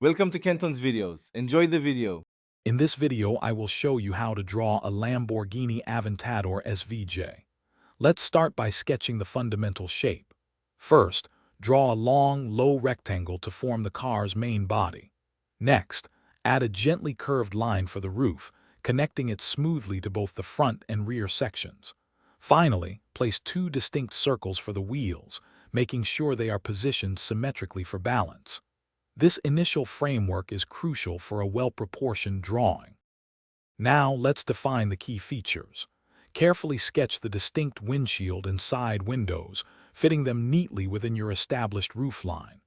Welcome to Kenton's videos. Enjoy the video. In this video, I will show you how to draw a Lamborghini Aventador SVJ. Let's start by sketching the fundamental shape. First, draw a long, low rectangle to form the car's main body. Next, add a gently curved line for the roof, connecting it smoothly to both the front and rear sections. Finally, place two distinct circles for the wheels, making sure they are positioned symmetrically for balance. This initial framework is crucial for a well-proportioned drawing. Now let's define the key features. Carefully sketch the distinct windshield and side windows, fitting them neatly within your established roofline.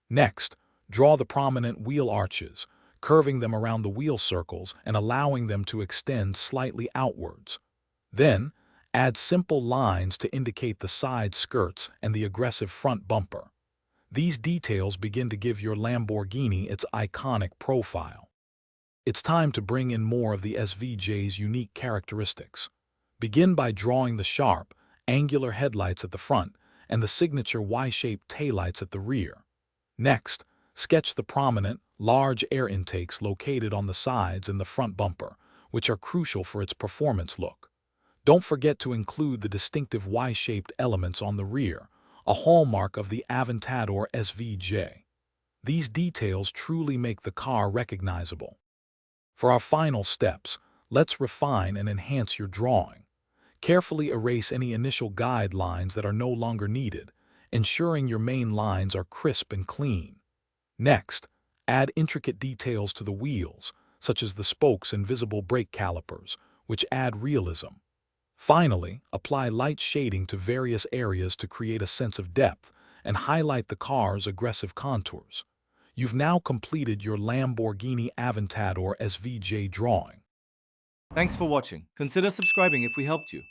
Next, draw the prominent wheel arches, curving them around the wheel circles and allowing them to extend slightly outwards. Then, add simple lines to indicate the side skirts and the aggressive front bumper. These details begin to give your Lamborghini its iconic profile. It's time to bring in more of the SVJ's unique characteristics. Begin by drawing the sharp, angular headlights at the front and the signature Y-shaped taillights at the rear. Next, sketch the prominent, large air intakes located on the sides and the front bumper, which are crucial for its performance look. Don't forget to include the distinctive Y-shaped elements on the rear, a hallmark of the Aventador SVJ. These details truly make the car recognizable. For our final steps, let's refine and enhance your drawing. Carefully erase any initial guidelines that are no longer needed, ensuring your main lines are crisp and clean. Next, add intricate details to the wheels, such as the spokes and visible brake calipers, which add realism. Finally, apply light shading to various areas to create a sense of depth and highlight the car's aggressive contours. You've now completed your Lamborghini Aventador SVJ drawing. Thanks for watching. Consider subscribing if we helped you.